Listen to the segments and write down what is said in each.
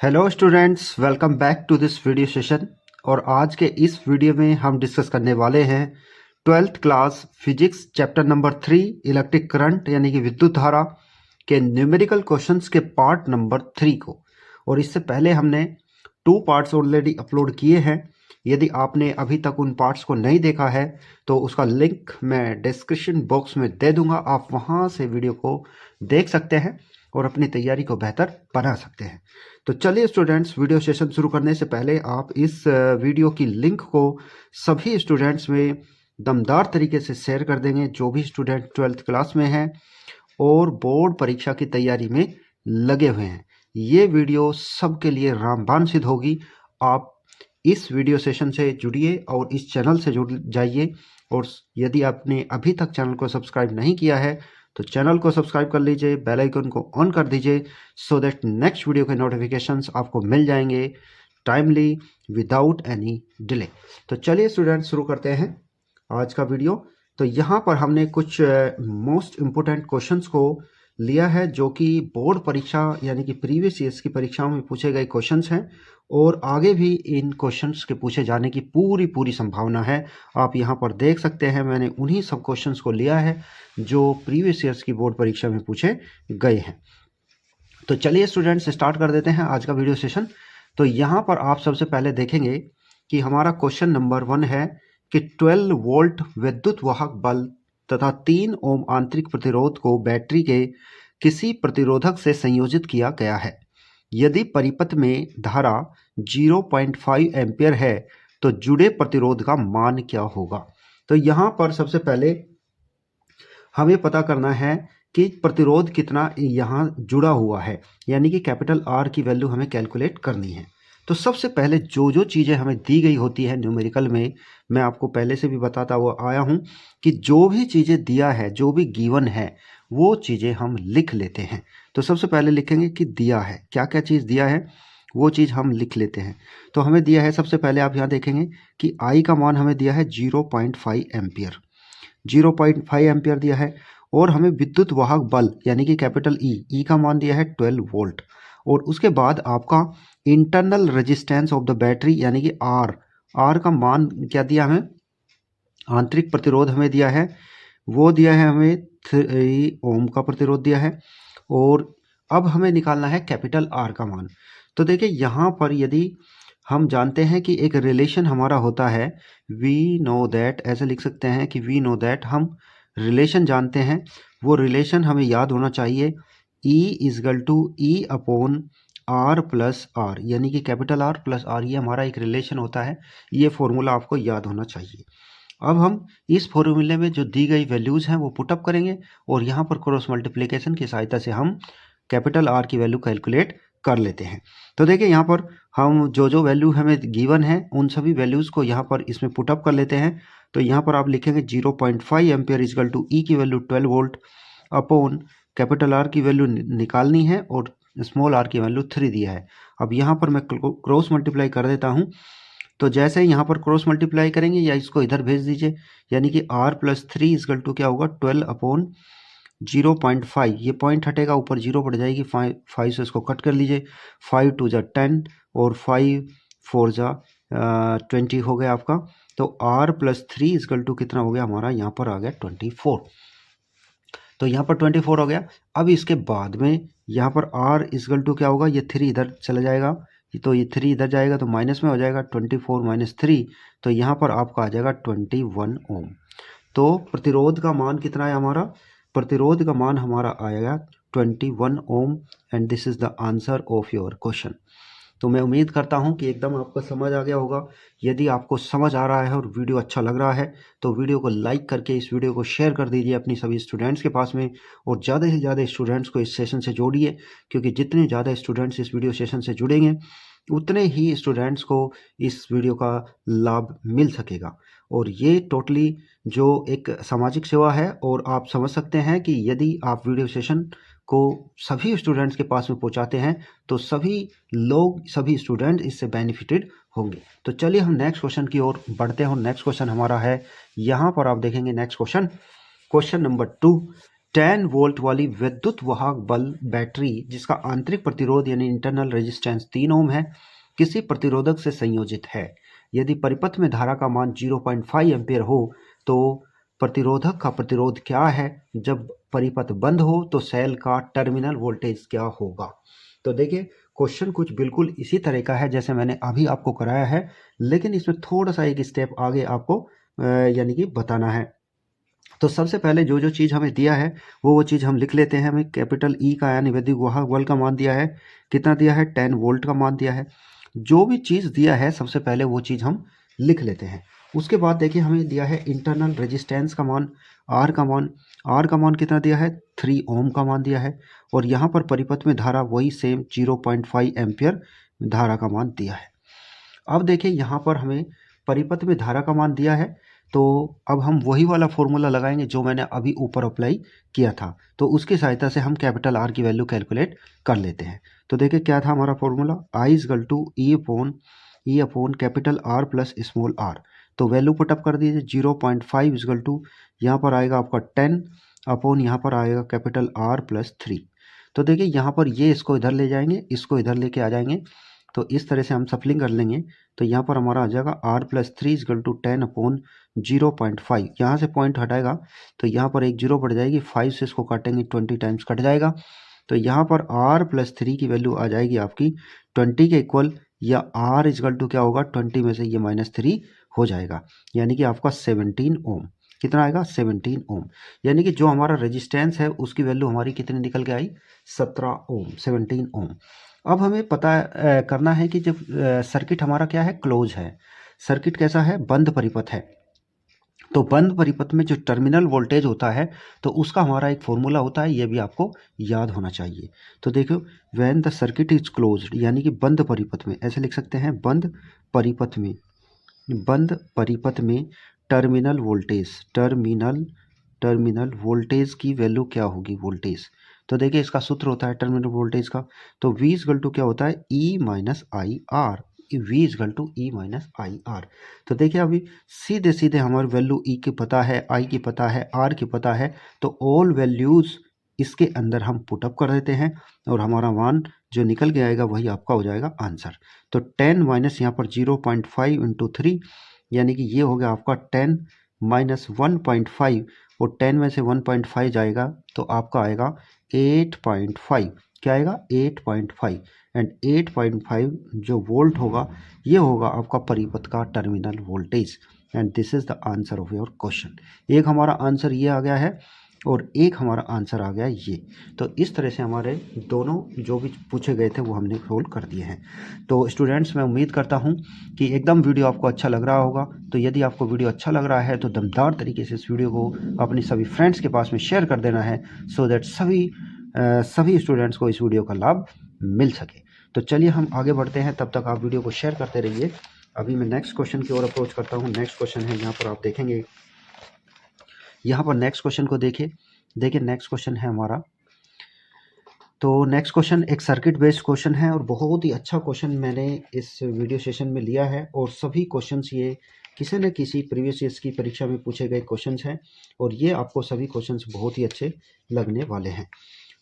Hello students, welcome back to this video session. और आज के इस वीडियो में हम डिस्कस करने वाले हैं 12th class physics chapter number 3 electric current यानी कि विद्युत धारा के न्यूमेरिकल क्वेश्चंस के पार्ट नंबर 3 को। और इससे पहले हमने 2 पार्ट्स ऑलरेडी अपलोड किए हैं। यदि आपने अभी तक उन पार्ट्स को नहीं देखा है तो उसका लिंक मैं डिस्क्रिप्शन बॉक्स में दे दूंगा, आप वहां से वीडियो को देख सकते हैं और अपनी तैयारी को बेहतर बना सकते हैं। तो चलिए स्टूडेंट्स, वीडियो सेशन शुरू करने से पहले आप इस वीडियो की लिंक को सभी स्टूडेंट्स में दमदार तरीके से शेयर कर देंगे जो भी स्टूडेंट 12th क्लास में हैं और बोर्ड परीक्षा की तैयारी में लगे हुए हैं। ये वीडियो सबके लिए रामबाण सिद्ध होगी। आप इस वीडियो सेशन से जुड़िए और इस चैनल से जुड़ जाइए। और यदि आपने अभी तक चैनल को सब्सक्राइब नहीं किया है तो चैनल को सब्सक्राइब कर लीजिए, बेल आइकन को ऑन कर दीजिए सो दैट नेक्स्ट वीडियो के नोटिफिकेशंस आपको मिल जाएंगे टाइमली विदाउट एनी डिले। तो चलिए स्टूडेंट, शुरू करते हैं आज का वीडियो। तो यहाँ पर हमने कुछ मोस्ट इम्पोर्टेंट क्वेश्चंस को लिया है जो कि बोर्ड परीक्षा यानी कि प्रीवियस ईयर्स की परीक्षाओं में पूछे गए क्वेश्चंस हैं और आगे भी इन क्वेश्चंस के पूछे जाने की पूरी संभावना है। आप यहाँ पर देख सकते हैं मैंने उन्हीं सब क्वेश्चंस को लिया है जो प्रीवियस ईयर्स की बोर्ड परीक्षा में पूछे गए हैं। तो चलिए स्टूडेंट्स, स्टार्ट कर देते हैं आज का वीडियो सेशन। तो यहाँ पर आप सबसे पहले देखेंगे कि हमारा क्वेश्चन नंबर 1 है कि 12 वोल्ट विद्युत वाहक बल्ब तथा 3 ओम आंतरिक प्रतिरोध को बैटरी के किसी प्रतिरोधक से संयोजित किया गया है। यदि परिपथ में धारा 0.5 एम्पियर है तो जुड़े प्रतिरोध का मान क्या होगा। तो यहाँ पर सबसे पहले हमें पता करना है कि प्रतिरोध कितना यहाँ जुड़ा हुआ है, यानी कि कैपिटल आर की वैल्यू हमें कैलकुलेट करनी है। तो सबसे पहले जो चीज़ें हमें दी गई होती है न्यूमेरिकल में, मैं आपको पहले से भी बताता हुआ आया हूँ कि जो भी चीज़ें दिया है, जो भी गिवन है, वो चीज़ें हम लिख लेते हैं। तो सबसे पहले लिखेंगे कि दिया है, क्या क्या चीज़ दिया है वो चीज़ हम लिख लेते हैं। तो हमें दिया है, सबसे पहले आप यहाँ देखेंगे कि आई का मान हमें दिया है 0.5 एम्पियर, 0.5 एम्पियर दिया है। और हमें विद्युत वाहक बल यानी कि कैपिटल ई का मान दिया है 12 वोल्ट। और उसके बाद आपका internal resistance of the battery यानी कि आर का मान क्या दिया हमें, आंतरिक प्रतिरोध हमें दिया है, वो दिया है हमें 3 ओम का प्रतिरोध दिया है। और अब हमें निकालना है कैपिटल आर का मान। तो देखिए यहाँ पर यदि हम जानते हैं कि एक रिलेशन हमारा होता है, वी नो दैट, ऐसे लिख सकते हैं कि वी नो दैट, हम रिलेशन जानते हैं, वो रिलेशन हमें याद होना चाहिए। E is equal to E upon R plus R, यानी कि कैपिटल आर प्लस आर, ये हमारा एक रिलेशन होता है। ये फॉर्मूला आपको याद होना चाहिए। अब हम इस फॉर्मूले में जो दी गई वैल्यूज़ हैं वो पुटअप करेंगे और यहाँ पर क्रॉस मल्टीप्लिकेशन की सहायता से हम कैपिटल आर की वैल्यू कैलकुलेट कर लेते हैं। तो देखिए यहाँ पर हम जो वैल्यू हमें गिवन है उन सभी वैल्यूज़ को यहाँ पर इसमें पुटअप कर लेते हैं। तो यहाँ पर आप लिखेंगे 0.5 एम्पियर इजकल टू ई की value 12 volt upon capital R की वैल्यू निकालनी है और स्मॉल आर की वैल्यू 3 दिया है। अब यहाँ पर मैं क्रॉस मल्टीप्लाई कर देता हूँ। तो जैसे ही यहाँ पर क्रॉस मल्टीप्लाई करेंगे या इसको इधर भेज दीजिए, यानी कि r प्लस 3 इजकल टू क्या होगा 12 अपॉन 0.5, ये पॉइंट हटेगा, ऊपर 0 पड़ जाएगी, 5 से इसको कट कर लीजिए, 5 टू जा 10 और 5 4 जा 20 हो गया आपका। तो r प्लस 3 इजकल टू कितना हो गया हमारा, यहाँ पर आ गया 24। तो यहाँ पर 24 हो गया। अब इसके बाद में यहाँ पर r इजकल टू क्या होगा, ये 3 इधर चला जाएगा, तो ये 3 इधर जाएगा तो माइनस में हो जाएगा, 24 माइनस 3, तो यहाँ पर आपका आ जाएगा 21 ओम। तो प्रतिरोध का मान कितना है हमारा, प्रतिरोध का मान हमारा आएगा 21 ohm and this is the answer of your question. तो मैं उम्मीद करता हूं कि एकदम आपको समझ आ गया होगा। यदि आपको समझ आ रहा है और वीडियो अच्छा लग रहा है तो वीडियो को लाइक करके इस वीडियो को शेयर कर दीजिए अपनी सभी स्टूडेंट्स के पास में और ज़्यादा से ज़्यादा स्टूडेंट्स को इस सेशन से जोड़िए, क्योंकि जितने ज़्यादा स्टूडेंट्स इस वीडियो सेशन से जुड़ेंगे उतने ही स्टूडेंट्स को इस वीडियो का लाभ मिल सकेगा। और ये टोटली जो एक सामाजिक सेवा है और आप समझ सकते हैं कि यदि आप वीडियो सेशन को सभी स्टूडेंट्स के पास में पहुंचाते हैं तो सभी लोग, सभी स्टूडेंट इससे बेनिफिटेड होंगे। तो चलिए हम नेक्स्ट क्वेश्चन की ओर बढ़ते हैं। नेक्स्ट क्वेश्चन हमारा है, यहाँ पर आप देखेंगे next question, question number 2 10 volt वाली विद्युत वाहक बल्ब बैटरी जिसका आंतरिक प्रतिरोध यानी इंटरनल रेजिस्टेंस 3 ओम है किसी प्रतिरोधक से संयोजित है। यदि परिपथ में धारा का मान 0.5 एम्पीयर हो तो प्रतिरोधक का प्रतिरोध क्या है। जब परिपथ बंद हो तो सेल का टर्मिनल वोल्टेज क्या होगा। तो देखिए क्वेश्चन कुछ बिल्कुल इसी तरह का है जैसे मैंने अभी आपको कराया है, लेकिन इसमें थोड़ा सा एक स्टेप आगे आपको यानी कि बताना है। तो सबसे पहले जो जो चीज़ हमें दिया है वो चीज़ हम लिख लेते हैं। हमें कैपिटल ई का यानी विद्युत वाहक बल का मान दिया है, कितना दिया है 10 वोल्ट का मान दिया है। जो भी चीज़ दिया है सबसे पहले वो चीज़ हम लिख लेते हैं। उसके बाद देखिए हमें दिया है इंटरनल रेजिस्टेंस का मान, आर का मान कितना दिया है 3 ओम का मान दिया है। और यहाँ पर परिपथ में धारा वही सेम 0.5 एम्पियर धारा का मान दिया है। अब देखिए यहाँ पर हमें परिपथ में धारा का मान दिया है, तो अब हम वही वाला फॉर्मूला लगाएंगे जो मैंने अभी ऊपर अप्लाई किया था। तो उसकी सहायता से हम कैपिटल आर की वैल्यू कैलकुलेट कर लेते हैं। तो देखिए क्या था हमारा formula, I is equal to E upon capital R plus small r. तो वैल्यू पुटअप कर दीजिए 0.5 इजगल टू यहाँ पर आएगा आपका 10 अपॉन यहाँ पर आएगा कैपिटल आर प्लस 3। तो देखिए यहाँ पर ये इसको इधर ले जाएंगे, इसको इधर लेके आ जाएंगे, तो इस तरह से हम सफलिंग कर लेंगे। तो यहाँ पर हमारा आ जाएगा R plus 3 is equal to 10 upon 0.5। यहाँ से पॉइंट हटाएगा तो यहाँ पर एक जीरो बढ़ जाएगी, 5 से इसको काटेंगे 20 टाइम्स कट जाएगा। तो यहाँ पर आर प्लस 3 की वैल्यू आ जाएगी आपकी 20 के इक्वल, या आर इजगल टू क्या होगा 20 में से ये -3 हो जाएगा, यानी कि आपका 17 ओम। कितना आएगा 17 ओम, यानी कि जो हमारा रेजिस्टेंस है उसकी वैल्यू हमारी कितनी निकल के आई 17 ओम, 17 ओम। अब हमें पता करना है कि जब सर्किट हमारा क्या है क्लोज है, सर्किट कैसा है बंद परिपथ है। तो बंद परिपथ में जो टर्मिनल वोल्टेज होता है तो उसका हमारा एक फॉर्मूला होता है, ये भी आपको याद होना चाहिए। तो देखो when the circuit is closed यानी कि बंद परिपथ में, ऐसे लिख सकते हैं बंद परिपथ में टर्मिनल वोल्टेज की वैल्यू क्या होगी वोल्टेज। तो देखिए इसका सूत्र होता है टर्मिनल वोल्टेज का, तो V इजगल टू क्या होता है E minus I R, V is equal to E minus I R. तो देखिए अभी सीधे सीधे हमारी वैल्यू E की पता है, I की पता है, R की पता है, तो ऑल वैल्यूज़ इसके अंदर हम पुटअप कर देते हैं और हमारा मान जो निकल के आएगा वही आपका हो जाएगा आंसर। तो 10 माइनस यहाँ पर 0.5 इंटू 3 यानी कि ये हो गया आपका 10 माइनस 1.5, और 10 में से 1.5 जाएगा तो आपका आएगा 8.5। क्या आएगा 8.5, एंड 8.5 जो वोल्ट होगा ये होगा आपका परिपथ का terminal voltage, and this is the answer of your question. एक हमारा आंसर ये आ गया है और एक हमारा आंसर आ गया ये। तो इस तरह से हमारे दोनों जो भी पूछे गए थे वो हमने सोल्व कर दिए हैं। तो स्टूडेंट्स मैं उम्मीद करता हूँ कि एकदम वीडियो आपको अच्छा लग रहा होगा। तो यदि आपको वीडियो अच्छा लग रहा है तो दमदार तरीके से इस वीडियो को अपने सभी फ्रेंड्स के पास में शेयर कर देना है, सो दैट सभी स्टूडेंट्स को इस वीडियो का लाभ मिल सके। तो चलिए हम आगे बढ़ते हैं, तब तक आप वीडियो को शेयर करते रहिए। अभी मैं नेक्स्ट क्वेश्चन की ओर अप्रोच करता हूँ। नेक्स्ट क्वेश्चन है यहाँ पर आप देखेंगे, यहाँ पर नेक्स्ट क्वेश्चन को देखिए नेक्स्ट क्वेश्चन है हमारा। तो नेक्स्ट क्वेश्चन एक सर्किट बेस्ड क्वेश्चन है और बहुत ही अच्छा क्वेश्चन मैंने इस वीडियो सेशन में लिया है, और सभी क्वेश्चंस ये किसी न किसी प्रीवियस ईयर्स की परीक्षा में पूछे गए क्वेश्चंस हैं, और ये आपको सभी क्वेश्चंस बहुत ही अच्छे लगने वाले हैं।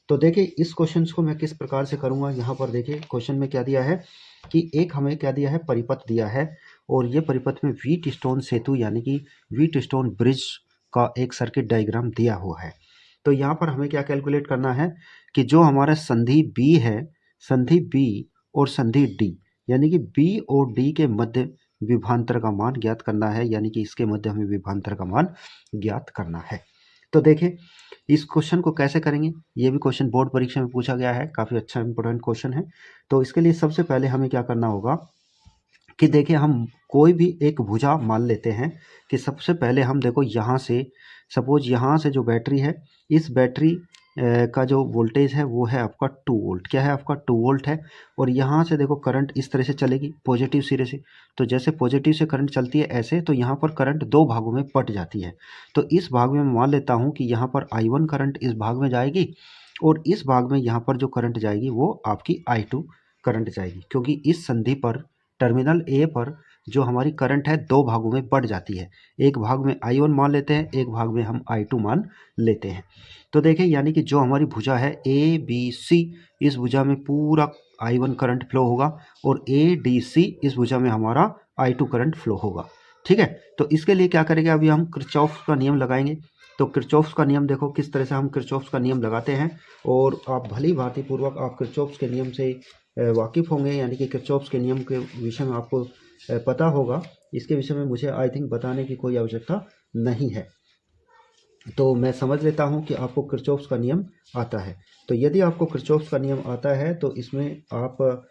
तो देखिए इस क्वेश्चंस को मैं किस प्रकार से करूँगा। यहाँ पर देखिए क्वेश्चन में क्या दिया है कि एक हमें क्या दिया है परिपथ दिया है, और ये परिपथ में व्हीटस्टोन सेतु यानी कि व्हीटस्टोन ब्रिज का एक सर्किट डायग्राम दिया हुआ है। तो यहाँ पर हमें क्या कैलकुलेट करना है कि जो हमारा संधि बी है, संधि बी और संधि डी यानी कि बी और डी के मध्य विभवांतर का मान ज्ञात करना है, यानी कि इसके मध्य हमें विभवांतर का मान ज्ञात करना है। तो देखिए इस क्वेश्चन को कैसे करेंगे, ये भी क्वेश्चन बोर्ड परीक्षा में पूछा गया है, काफ़ी अच्छा इंपॉर्टेंट क्वेश्चन है। तो इसके लिए सबसे पहले हमें क्या करना होगा कि देखिए हम कोई भी एक भुजा मान लेते हैं कि सबसे पहले हम देखो यहाँ से सपोज यहाँ से जो बैटरी है, इस बैटरी का जो वोल्टेज है वो है आपका 2 वोल्ट। क्या है आपका 2 वोल्ट है, और यहाँ से देखो करंट इस तरह से चलेगी पॉजिटिव सिरे से। तो जैसे पॉजिटिव से करंट चलती है ऐसे, तो यहाँ पर करंट दो भागों में बट जाती है। तो इस भाग में मैं मान लेता हूँ कि यहाँ पर I1 करंट इस भाग में जाएगी, और इस भाग में यहाँ पर जो करंट जाएगी वो आपकी I2 करंट जाएगी, क्योंकि इस संधि पर टर्मिनल ए पर जो हमारी करंट है दो भागों में बढ़ जाती है। एक भाग में I1 मान लेते हैं, एक भाग में हम I2 मान लेते हैं। तो देखिए यानी कि जो हमारी भुजा है ABC, इस भुजा में पूरा I1 करंट फ्लो होगा और ADC इस भुजा में हमारा I2 करंट फ्लो होगा। ठीक है, तो इसके लिए क्या करेंगे, अभी हम किरचॉफ का नियम लगाएंगे। तो किरचॉफ का नियम देखो किस तरह से हम किरचॉफ का नियम लगाते हैं, और आप भली भांति पूर्वक आप किरचॉफ के नियम से वाकिफ़ होंगे, यानी कि किरचॉफ के नियम के विषय में आपको पता होगा। इसके विषय में मुझे आई थिंक बताने की कोई आवश्यकता नहीं है। तो मैं समझ लेता हूं कि आपको किरचॉफ का नियम आता है। तो यदि आपको किरचॉफ का नियम आता है तो इसमें आप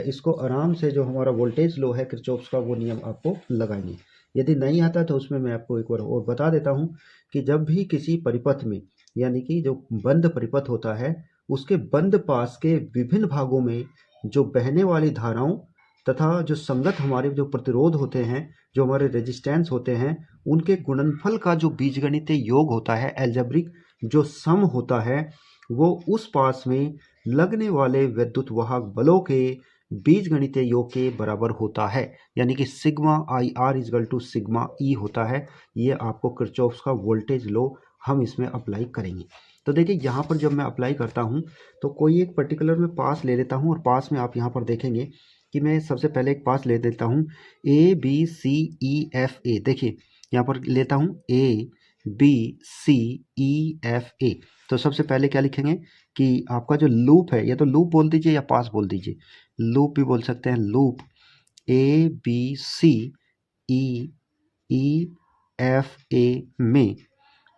इसको आराम से, जो हमारा वोल्टेज लो है किरचॉफ का, वो नियम आपको लगाएंगे। यदि नहीं आता तो उसमें मैं आपको एक बार और बता देता हूं कि जब भी किसी परिपथ में, यानी कि जो बंद परिपथ होता है, उसके बंद पास के विभिन्न भागों में जो बहने वाली धाराओं तथा जो संगत हमारे जो प्रतिरोध होते हैं, जो हमारे रेजिस्टेंस होते हैं, उनके गुणनफल का जो बीजगणितीय योग होता है, एल्जेब्रिक जो सम होता है, वो उस पास में लगने वाले विद्युत वाहक बलों के बीजगणितीय योग के बराबर होता है, यानी कि sigma I R is equal to sigma E होता है। ये आपको किरचॉफ का वोल्टेज लो हम इसमें अप्लाई करेंगे। तो देखिए यहाँ पर जब मैं अप्लाई करता हूँ तो कोई एक पर्टिकुलर में पास ले लेता हूँ, और पास में आप यहाँ पर देखेंगे कि मैं सबसे पहले एक पास ले देता हूँ ABCEFA। देखिए यहाँ पर लेता हूँ ABCEFA। तो सबसे पहले क्या लिखेंगे कि आपका जो लूप है, या तो लूप बोल दीजिए या पास बोल दीजिए, लूप भी बोल सकते हैं, लूप ABCEFA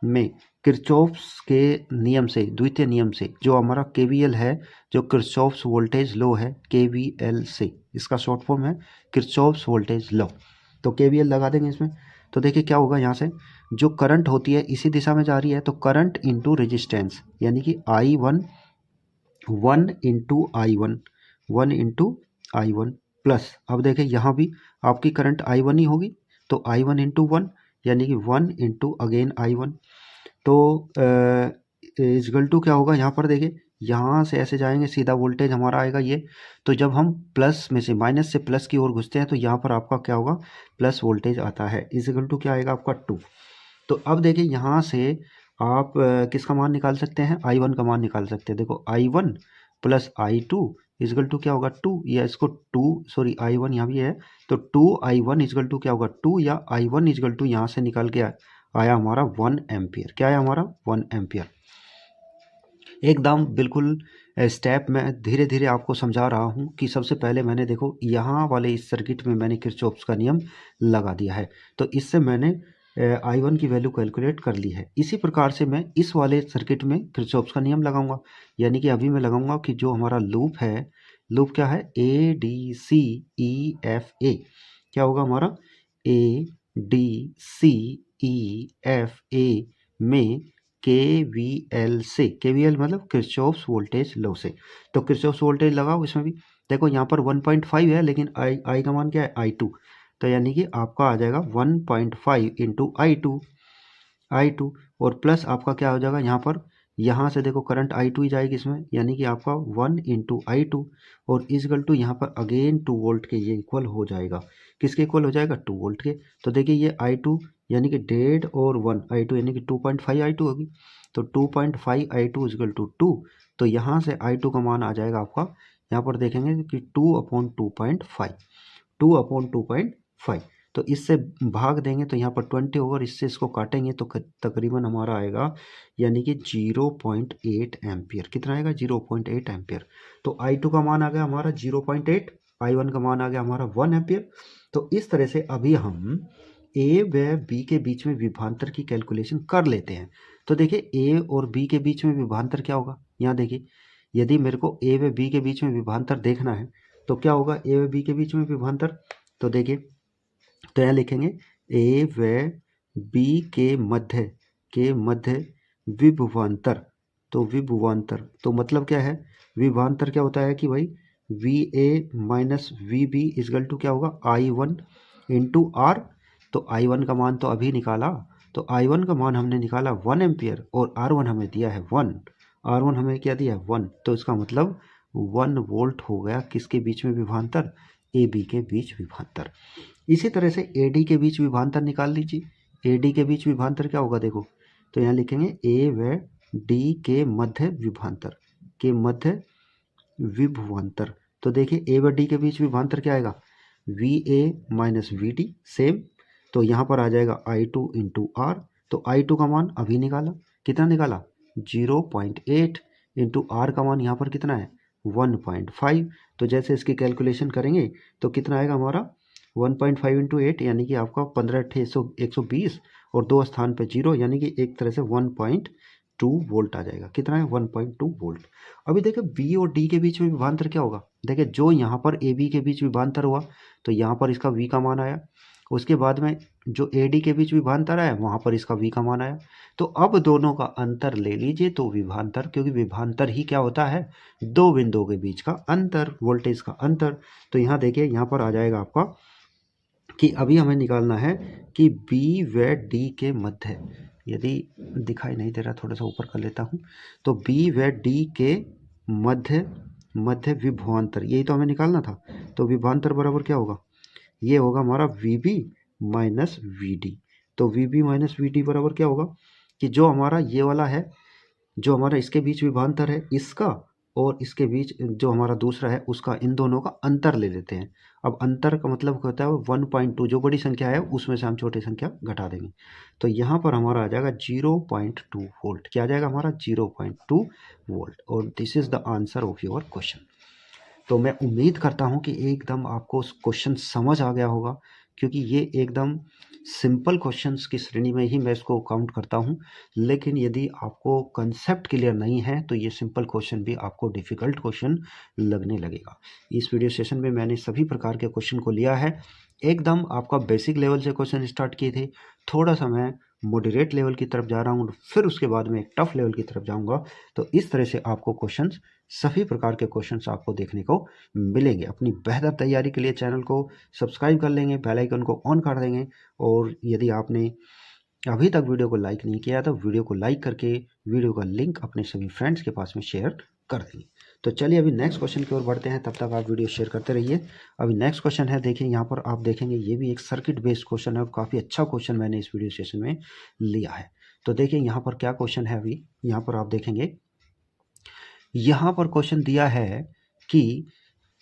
में किरचॉफ्स के नियम से, द्वितीय नियम से, जो हमारा केवीएल है, जो किरचॉफ्स वोल्टेज लॉ है, केवीएल से, इसका शॉर्ट फॉर्म है किरचॉफ्स वोल्टेज लॉ। तो केवीएल लगा देंगे इसमें। तो देखिए क्या होगा, यहाँ से जो करंट होती है इसी दिशा में जा रही है, तो करंट इंटू रेजिस्टेंस, यानी कि I1 1 into I1 1 into I1 plus, अब देखिए यहाँ भी आपकी करंट I1 ही होगी, तो I1 इंटू 1 यानी कि 1 इंटू अगेन I1। तो इजगल टू क्या होगा, यहाँ पर देखिए यहाँ से ऐसे जाएंगे, सीधा वोल्टेज हमारा आएगा ये। तो जब हम प्लस में से, माइनस से प्लस की ओर घुसते हैं तो यहाँ पर आपका क्या होगा, प्लस वोल्टेज आता है, इजगल टू क्या आएगा आपका 2। तो अब देखिए यहाँ से आप किसका मान निकाल सकते हैं, I1 का मान निकाल सकते हैं। देखो I1 plus I2 is equal to क्या होगा 2, या इसको 2 सॉरी I1 यहाँ भी है, तो 2I1 इजगल टू क्या होगा 2, या I1 इजगल टू यहाँ से निकल के आया हमारा 1 एम्पियर। क्या आया हमारा 1 एम्पियर। एकदम बिल्कुल स्टेप में धीरे धीरे आपको समझा रहा हूँ कि सबसे पहले मैंने देखो यहाँ वाले इस सर्किट में मैंने किरचॉफ्स का नियम लगा दिया है, तो इससे मैंने I1 की वैल्यू कैलकुलेट कर ली है। इसी प्रकार से मैं इस वाले सर्किट में किरचॉफ्स का नियम लगाऊंगा, यानी कि अभी मैं लगाऊंगा कि जो हमारा लूप है, लूप क्या है ADCEFA, क्या होगा हमारा ADCEFA में KVL से, KVL मतलब किरचॉफ्स वोल्टेज लॉ से। तो किरचॉफ्स वोल्टेज लगाओ इसमें भी। देखो यहाँ पर 1.5 है, लेकिन I का मान क्या है I2, तो यानी कि आपका आ जाएगा 1.5 इंटू I2, और प्लस आपका क्या हो जाएगा यहाँ पर, यहाँ से देखो करंट I2 ही जाएगी इसमें, यानी कि आपका 1 इंटू I2, और इजगल टू यहाँ पर अगेन 2 वोल्ट के, ये इक्वल हो जाएगा, किसके इक्वल हो जाएगा 2 वोल्ट के। तो देखिए ये I2 यानी कि 1.5 और 1 I2 यानी कि 2.5 I2 होगी, तो 2.5 I2 इजगल टू 2। तो यहाँ से I2 का मान आ जाएगा आपका, यहाँ पर देखेंगे कि 2/2.5, तो इससे भाग देंगे तो यहाँ पर 20 होगा, और इससे इसको काटेंगे तो तकरीबन हमारा आएगा, यानी कि 0.8 एम्पियर। कितना आएगा 0.8 एम्पियर। तो I2 का मान आ गया हमारा 0.8, I1 का मान आ गया हमारा 1 एम्पियर। तो इस तरह से अभी हम A व B के बीच में विभवांतर की कैलकुलेशन कर लेते हैं। तो देखिए A और B के बीच में विभवांतर क्या होगा, यहाँ देखिए यदि मेरे को A व B के बीच में विभवांतर देखना है तो क्या होगा A व B के बीच में विभवांतर। तो देखिए तो यहाँ लिखेंगे A व B के मध्य विभवांतर। तो विभवांतर तो मतलब क्या है, विभवांतर क्या होता है कि भाई VA minus VB is equal to क्या होगा I1 इंटू R। तो I1 का मान तो अभी निकाला, तो I1 का मान हमने निकाला 1 एम्पियर, और R1 हमें दिया है 1, R1 हमें क्या दिया है 1, तो इसका मतलब 1 वोल्ट हो गया किसके बीच में विभवांतर, AB के बीच विभवांतर। इसी तरह से AD के बीच विभवांतर निकाल लीजिए। AD के बीच विभवांतर क्या होगा देखो, तो यहाँ लिखेंगे A व D के मध्य विभवांतर, के मध्य विभवांतर। तो देखिए A व D के बीच विभवांतर क्या आएगा, VA माइनस VD सेम, तो यहाँ पर आ जाएगा I2 इंटू R। तो I2 का मान अभी निकाला, कितना निकाला 0.8 इंटू R का मान यहाँ पर कितना है 1.5। तो जैसे इसकी कैलकुलेशन करेंगे तो कितना आएगा हमारा 1.5 इंटू 8 यानी कि आपका 15/120 और 2 स्थान पे 0 यानी कि एक तरह से 1.2 वोल्ट आ जाएगा। कितना है 1.2 वोल्ट। अभी देखिए बी और डी के बीच में विभवांतर क्या होगा, देखिए जो यहाँ पर ए बी के बीच विभवांतर हुआ तो यहाँ पर इसका वी का मान आया, उसके बाद में जो ए डी के बीच विभवांतर आया वहाँ पर इसका वी का मान आया। तो अब दोनों का अंतर ले लीजिए तो विभवांतर, क्योंकि विभवांतर ही क्या होता है दो बिंदुओं के बीच का अंतर, वोल्टेज का अंतर। तो यहाँ देखिए यहाँ पर आ जाएगा आपका कि अभी हमें निकालना है कि बी व डी के मध्य, यदि दिखाई नहीं दे रहा थोड़ा सा ऊपर कर लेता हूँ, तो बी व डी के मध्य विभवांतर, यही तो हमें निकालना था। तो विभवांतर बराबर क्या होगा, ये होगा हमारा V B minus V D. तो V B minus V D बराबर क्या होगा कि जो हमारा ये वाला है, जो हमारा इसके बीच विभवांतर है इसका और इसके बीच जो हमारा दूसरा है उसका, इन दोनों का अंतर ले लेते हैं। अब अंतर का मतलब क्या होता है 1.2, जो बड़ी संख्या है उसमें से हम छोटी संख्या घटा देंगे। तो यहाँ पर हमारा आ जाएगा 0.2 वोल्ट। क्या आ जाएगा हमारा 0.2 वोल्ट। और this is the answer of your question. तो मैं उम्मीद करता हूँ कि एकदम आपको क्वेश्चन समझ आ गया होगा, क्योंकि ये एकदम सिंपल क्वेश्चंस की श्रेणी में ही मैं इसको काउंट करता हूँ। लेकिन यदि आपको कंसेप्ट क्लियर नहीं है तो ये सिंपल क्वेश्चन भी आपको डिफ़िकल्ट क्वेश्चन लगने लगेगा। इस वीडियो सेशन में मैंने सभी प्रकार के क्वेश्चन को लिया है, एकदम आपका बेसिक लेवल से क्वेश्चन स्टार्ट किए थे, थोड़ा सा मैं मॉडरेट लेवल की तरफ जा रहा हूँ, फिर उसके बाद में एक टफ लेवल की तरफ जाऊँगा। तो इस तरह से आपको क्वेश्चंस, सभी प्रकार के क्वेश्चंस आपको देखने को मिलेंगे। अपनी बेहतर तैयारी के लिए चैनल को सब्सक्राइब कर लेंगे, बेल आइकन को ऑन कर देंगे, और यदि आपने अभी तक वीडियो को लाइक नहीं किया तो वीडियो को लाइक करके वीडियो का लिंक अपने सभी फ्रेंड्स के पास में शेयर कर देंगे। तो चलिए अभी नेक्स्ट क्वेश्चन की ओर बढ़ते हैं, तब तक आप वीडियो शेयर करते रहिए। अभी नेक्स्ट क्वेश्चन है, देखिए यहाँ पर आप देखेंगे ये भी एक सर्किट बेस्ड क्वेश्चन है और काफ़ी अच्छा क्वेश्चन मैंने इस वीडियो सेशन में लिया है। तो देखिए यहाँ पर क्या क्वेश्चन है, अभी यहाँ पर आप देखेंगे, यहाँ पर क्वेश्चन दिया है कि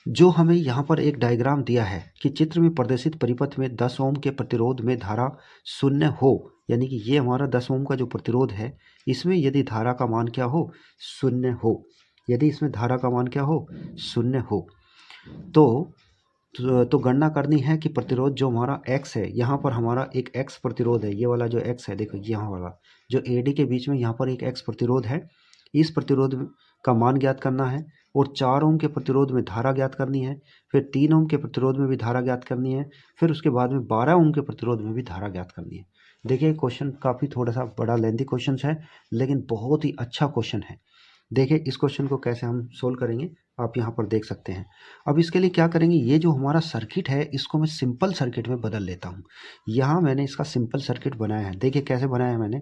जो हमें यहाँ पर एक डायग्राम दिया है कि चित्र में प्रदर्शित परिपथ में 10 ओम के प्रतिरोध में धारा शून्य हो, यानी कि ये हमारा 10 ओम का जो प्रतिरोध है इसमें यदि धारा का मान क्या हो शून्य हो, यदि इसमें धारा का मान क्या हो शून्य हो, तो गणना करनी है कि प्रतिरोध जो हमारा x है, यहाँ पर हमारा एक x प्रतिरोध है, ये वाला जो x है देखो यहाँ वाला जो AD के बीच में यहाँ पर एक x प्रतिरोध है, इस प्रतिरोध का मान ज्ञात करना है, और 4 ओम के प्रतिरोध में धारा ज्ञात करनी है, फिर 3 ओम के प्रतिरोध में भी धारा ज्ञात करनी है, फिर उसके बाद में 12 ओम के प्रतिरोध में भी धारा ज्ञात करनी है। देखिए क्वेश्चन काफ़ी थोड़ा सा बड़ा लेंथी क्वेश्चन है, लेकिन बहुत ही अच्छा क्वेश्चन है। देखिए इस क्वेश्चन को कैसे हम सोल्व करेंगे आप यहाँ पर देख सकते हैं। अब इसके लिए क्या करेंगे, ये जो हमारा सर्किट है इसको मैं सिंपल सर्किट में बदल लेता हूँ। यहाँ मैंने इसका सिंपल सर्किट बनाया है, देखिए कैसे बनाया है मैंने,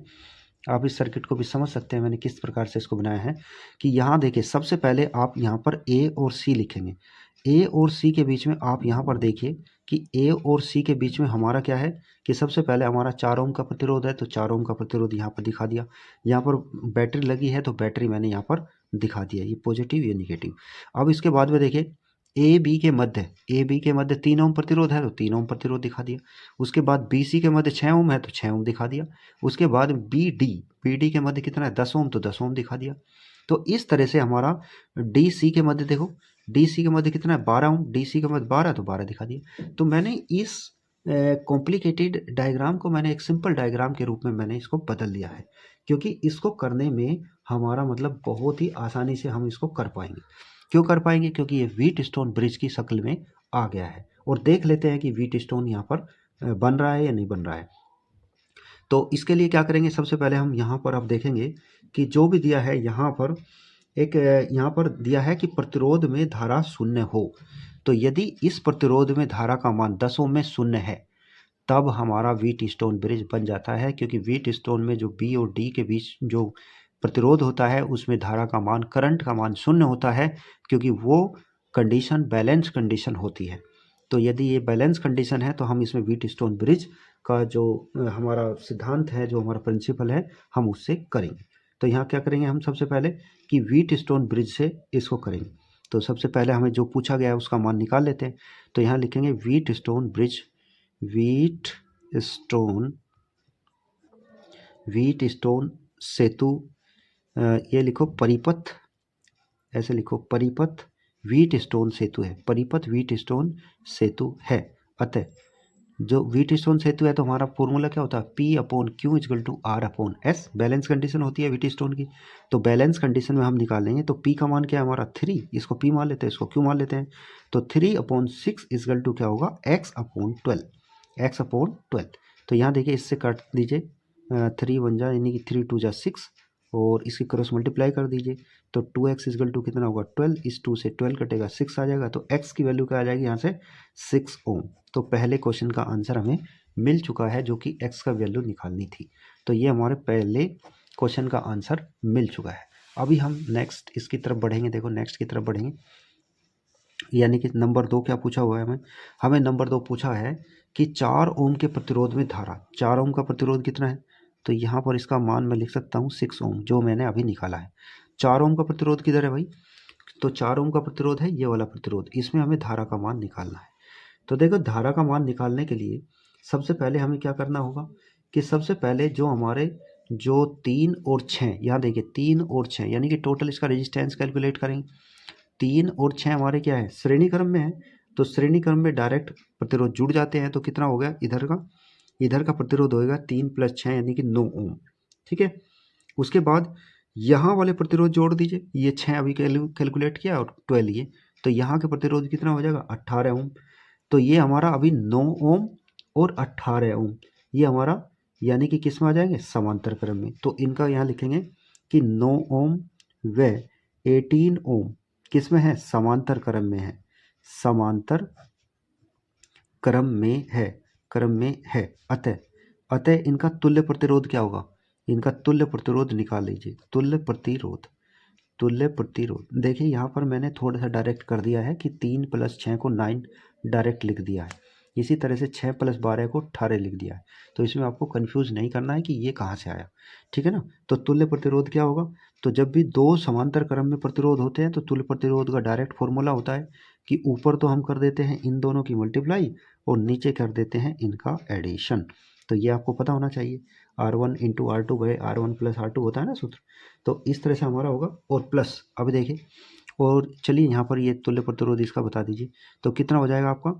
आप इस सर्किट को भी समझ सकते हैं मैंने किस प्रकार से इसको बनाया है। कि यहाँ देखिए सबसे पहले आप यहाँ पर ए और सी लिखेंगे, ए और सी के बीच में आप यहाँ पर देखिए कि ए और सी के बीच में हमारा क्या है कि सबसे पहले हमारा 4 ओम का प्रतिरोध है, तो 4 ओम का प्रतिरोध यहाँ पर दिखा दिया। यहाँ पर बैटरी लगी है तो बैटरी मैंने यहाँ पर दिखा दिया, ये पॉजिटिव ये निगेटिव। अब इसके बाद में देखिए ए बी के मध्य 3 ओम प्रतिरोध है तो 3 ओम प्रतिरोध दिखा दिया। उसके बाद बी सी के मध्य 6 ओम है तो 6 ओम दिखा दिया। उसके बाद बी डी के मध्य कितना है 10 ओम, तो 10 ओम दिखा दिया। तो इस तरह से हमारा डी सी के मध्य देखो, डी सी के मध्य कितना है 12 ओम, डी सी के मध्य 12 तो 12 दिखा दिया। तो मैंने इस कॉम्प्लिकेटेड डायग्राम को मैंने एक सिंपल डायग्राम के रूप में मैंने इसको बदल लिया है, क्योंकि इसको करने में हमारा मतलब बहुत ही आसानी से हम इसको कर पाएंगे। क्यों कर पाएंगे, क्योंकि ये व्हीट स्टोन ब्रिज की शक्ल में आ गया है। और देख लेते हैं कि व्हीट स्टोन यहाँ पर बन रहा है या नहीं बन रहा है। तो इसके लिए क्या करेंगे, सबसे पहले हम यहाँ पर आप देखेंगे कि जो भी दिया है यहाँ पर एक यहाँ पर दिया है कि प्रतिरोध में धारा शून्य हो। तो यदि इस प्रतिरोध में धारा का मान 10 ओम में शून्य है तब हमारा व्हीट स्टोन ब्रिज बन जाता है, क्योंकि व्हीट स्टोन में जो बी और डी के बीच जो प्रतिरोध होता है उसमें धारा का मान, करंट का मान शून्य होता है, क्योंकि वो कंडीशन बैलेंस कंडीशन होती है। तो यदि ये बैलेंस कंडीशन है तो हम इसमें व्हीट स्टोन ब्रिज का जो हमारा सिद्धांत है, जो हमारा प्रिंसिपल है, हम उससे करेंगे। तो यहाँ क्या करेंगे हम सबसे पहले कि व्हीट स्टोन ब्रिज से इसको करेंगे। तो सबसे पहले हमें जो पूछा गया है उसका मान निकाल लेते हैं। तो यहाँ लिखेंगे Wheatstone bridge, Wheatstone सेतु, ये लिखो परिपथ, ऐसे लिखो परिपथ व्हीट स्टोन सेतु है, परिपथ व्हीट स्टोन सेतु है। अतः जो व्हीट स्टोन सेतु है तो हमारा फॉर्मूला क्या होता है, P/Q = R/S। बैलेंस कंडीशन होती है व्हीट स्टोन की। तो बैलेंस कंडीशन में हम निकालेंगे तो P का मान क्या है हमारा 3, इसको P मान लेते हैं, इसको Q मान लेते हैं। तो 3/6 = क्या होगा, X/12, X/12। तो यहाँ देखिए इससे काट दीजिए, 3 बन जाए यानी कि 3 × 2 = 6 और इसकी क्रॉस मल्टीप्लाई कर दीजिए। तो 2x = कितना होगा 12, इस 2 से 12 कटेगा 6 आ जाएगा। तो x की वैल्यू क्या आ जाएगी यहाँ से 6 ओम। तो पहले क्वेश्चन का आंसर हमें मिल चुका है जो कि x का वैल्यू निकालनी थी। तो ये हमारे पहले क्वेश्चन का आंसर मिल चुका है। अभी हम नेक्स्ट इसकी तरफ बढ़ेंगे। देखो नेक्स्ट की तरफ बढ़ेंगे, यानी कि नंबर 2 क्या पूछा हुआ है हमें नंबर 2 पूछा है कि 4 ओम के प्रतिरोध में धारा, 4 ओम का प्रतिरोध कितना है। तो यहाँ पर इसका मान मैं लिख सकता हूँ 6 ओम, जो मैंने अभी निकाला है। 4 ओम का प्रतिरोध किधर है भाई, तो 4 ओम का प्रतिरोध है ये वाला प्रतिरोध, इसमें हमें धारा का मान निकालना है। तो देखो धारा का मान निकालने के लिए सबसे पहले हमें क्या करना होगा कि सबसे पहले जो हमारे जो 3 और 6, यहाँ देखिए 3 और 6 यानी कि टोटल इसका रेजिस्टेंस कैलकुलेट करेंगे। 3 और 6 हमारे क्या है, श्रेणी क्रम में है। तो श्रेणी क्रम में डायरेक्ट प्रतिरोध जुड़ जाते हैं। तो कितना हो गया, इधर का प्रतिरोध होएगा 3 + 6 यानी कि 9 ओम। ठीक है, उसके बाद यहाँ वाले प्रतिरोध जोड़ दीजिए, ये 6 अभी कैलकुलेट किया और 12 ये, तो यहाँ के प्रतिरोध कितना हो जाएगा 18 ओम। तो ये हमारा अभी 9 ओम और 18 ओम, ये हमारा यानी कि किस में आ जाएंगे, समांतर क्रम में। तो इनका यहाँ लिखेंगे कि 9 ओम व 18 ओम किस में है, समांतर क्रम में है, समांतर क्रम में है। अतः इनका तुल्य प्रतिरोध क्या होगा, इनका तुल्य प्रतिरोध निकाल लीजिए। तुल्य प्रतिरोध देखिए यहाँ पर मैंने थोड़ा सा डायरेक्ट कर दिया है कि 3 + 6 को 9 डायरेक्ट लिख दिया है। इसी तरह से 6 + 12 को 18 लिख दिया है। तो इसमें आपको कंफ्यूज नहीं करना है कि ये कहाँ से आया, ठीक है ना। तो तुल्य प्रतिरोध क्या होगा, तो जब भी दो समांतर क्रम में प्रतिरोध होते हैं तो तुल्य प्रतिरोध का डायरेक्ट फॉर्मूला होता है कि ऊपर तो हम कर देते हैं इन दोनों की मल्टीप्लाई और नीचे कर देते हैं इनका एडिशन। तो ये आपको पता होना चाहिए, R1 × R2 / R1 + R2 होता है ना सूत्र। तो इस तरह से हमारा होगा और प्लस, अब देखिए और चलिए यहाँ पर ये तुल्य प्रतिरोध इसका बता दीजिए। तो कितना हो जाएगा आपका,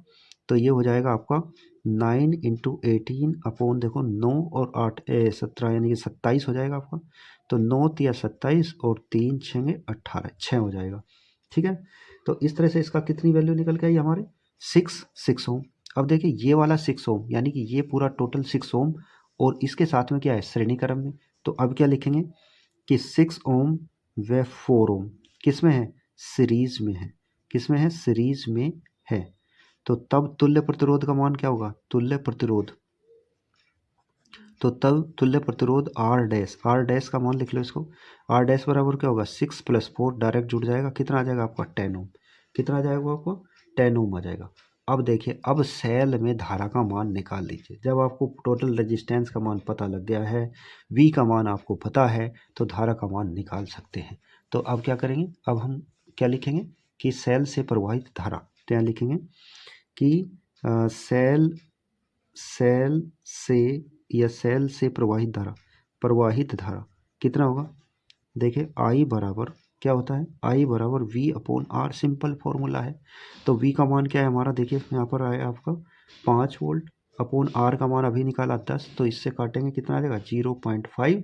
तो ये हो जाएगा आपका 9 × 18 अपॉन देखो 9 और 8 17 यानी कि 27 हो जाएगा आपका। तो 9 × 3 = 27 और 3 × 6 = 18, 6 हो जाएगा। ठीक है, तो इस तरह से इसका कितनी वैल्यू निकल के आई हमारे 6 ओम। अब देखिए ये वाला 6 ओम यानी कि ये पूरा टोटल 6 ओम और इसके साथ में क्या है, श्रेणी क्रम में। तो अब क्या लिखेंगे कि 6 ओम व 4 ओम किस में है, सीरीज में है। किस में है, सीरीज में है। तो तब तुल्य प्रतिरोध का मान क्या होगा, तुल्य प्रतिरोध, तो तब तुल्य प्रतिरोध R डैश का मान लिख लो इसको। R डैश बराबर क्या होगा, 6 + 4 डायरेक्ट जुड़ जाएगा, कितना आ जाएगा आपका 10 ओम। कितना आ जाएगा आपको 10 ओम आ जाएगा। अब देखिए अब सेल में धारा का मान निकाल लीजिए। जब आपको टोटल रेजिस्टेंस का मान पता लग गया है, V का मान आपको पता है, तो धारा का मान निकाल सकते हैं। तो अब क्या करेंगे, अब हम क्या लिखेंगे कि सेल से प्रवाहित धारा, तो यहाँ लिखेंगे कि सेल से प्रवाहित धारा कितना होगा। देखिए I बराबर क्या होता है, I बराबर V/R, सिंपल फॉर्मूला है। तो V का मान क्या है हमारा, देखिए यहाँ पर आया आपका 5 वोल्ट अपॉन R का मान अभी निकाला 10, तो इससे काटेंगे कितना आ जाएगा 0.5